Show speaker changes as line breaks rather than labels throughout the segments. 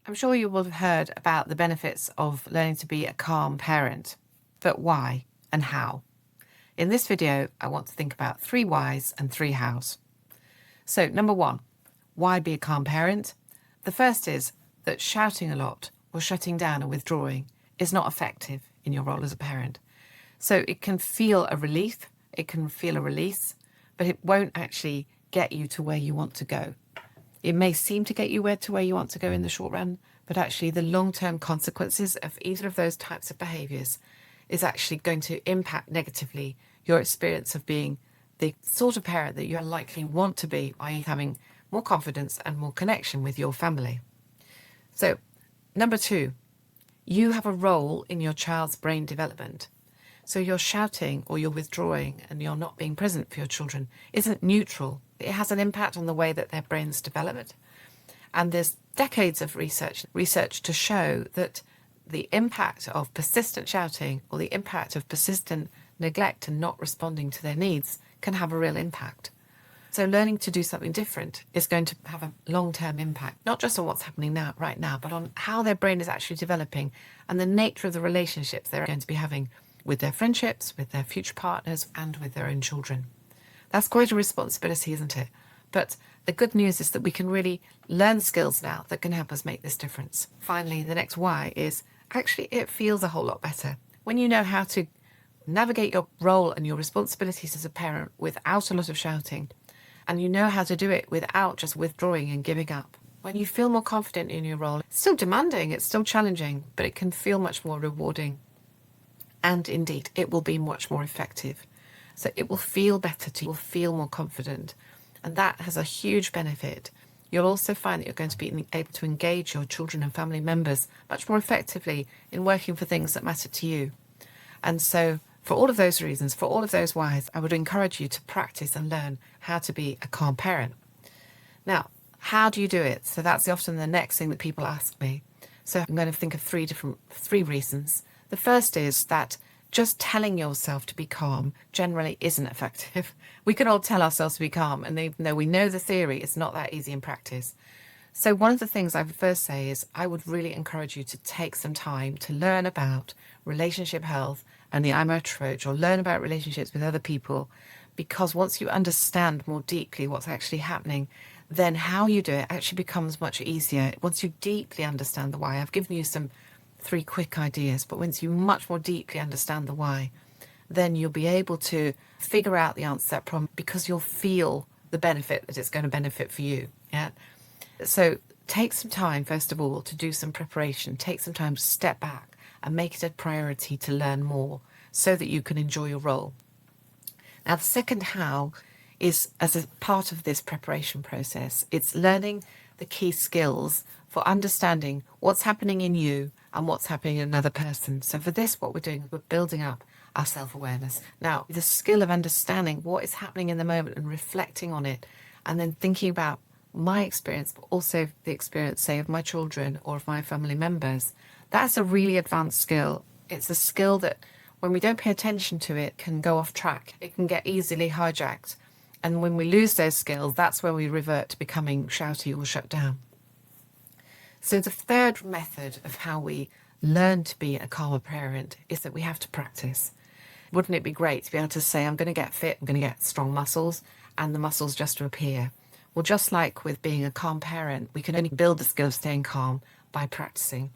I'm sure you will have heard about the benefits of learning to be a calm parent, but why and how? In this video, I want to think about 3 whys and 3 hows. So number 1, why be a calm parent? The first is that shouting a lot or shutting down or withdrawing is not effective in your role as a parent. So it can feel a relief, it can feel a release, but it won't actually get you to where you want to go. It may seem to get you to where you want to go in the short run, but actually the long-term consequences of either of those types of behaviours is actually going to impact negatively your experience of being the sort of parent that you likely want to be, i.e. having more confidence and more connection with your family. So, number 2, you have a role in your child's brain development. So you're shouting or you're withdrawing and you're not being present for your children isn't neutral. It has an impact on the way that their brains develop. And there's decades of research to show that the impact of persistent shouting or the impact of persistent neglect and not responding to their needs can have a real impact. So learning to do something different is going to have a long-term impact, not just on what's happening right now, but on how their brain is actually developing and the nature of the relationships they're going to be having with their friendships, with their future partners, and with their own children. That's quite a responsibility, isn't it? But the good news is that we can really learn skills now that can help us make this difference. Finally, the next why is actually it feels a whole lot better. When you know how to navigate your role and your responsibilities as a parent without a lot of shouting, and you know how to do it without just withdrawing and giving up. When you feel more confident in your role, it's still demanding, it's still challenging, but it can feel much more rewarding. And indeed, it will be much more effective. So it will feel better to you, will feel more confident. And that has a huge benefit. You'll also find that you're going to be able to engage your children and family members much more effectively in working for things that matter to you. And so for all of those reasons, for all of those whys, I would encourage you to practice and learn how to be a calm parent. Now, how do you do it? So that's often the next thing that people ask me. So I'm going to think of three reasons. The first is that just telling yourself to be calm generally isn't effective. We can all tell ourselves to be calm, and even though we know the theory, it's not that easy in practice. So one of the things I would first say is I would really encourage you to take some time to learn about relationship health and the IMO approach, or learn about relationships with other people, because once you understand more deeply what's actually happening, then how you do it actually becomes much easier. Once you deeply understand the why, I've given you some 3 quick ideas, but once you much more deeply understand the why, then you'll be able to figure out the answer to that problem, because you'll feel the benefit that it's going to benefit for you. Yeah. So take some time, first of all, to do some preparation. Take some time to step back and make it a priority to learn more so that you can enjoy your role. Now, the second how is as a part of this preparation process. It's learning the key skills for understanding what's happening in you and what's happening in another person. So for this, what we're doing is we're building up our self-awareness. Now, the skill of understanding what is happening in the moment and reflecting on it, and then thinking about my experience, but also the experience, say, of my children or of my family members, that's a really advanced skill. It's a skill that when we don't pay attention to it can go off track. It can get easily hijacked. And when we lose those skills, that's where we revert to becoming shouty or shut down. So the third method of how we learn to be a calmer parent is that we have to practice. Wouldn't it be great to be able to say, I'm going to get fit, I'm going to get strong muscles, and the muscles just appear? Well, just like with being a calm parent, we can only build the skill of staying calm by practicing.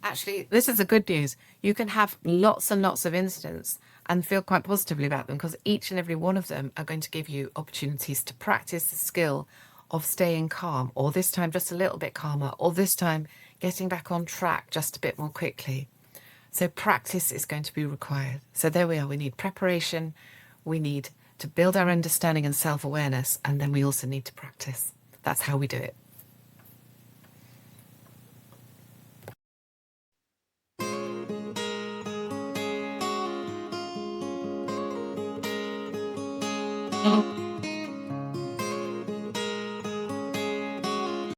Actually, this is the good news. You can have lots and lots of incidents and feel quite positively about them, because each and every one of them are going to give you opportunities to practice the skill of staying calm, or this time just a little bit calmer, or this time getting back on track just a bit more quickly. So practice is going to be required. So there we are. We need preparation. We need to build our understanding and self-awareness, and then we also need to practice. That's how we do it.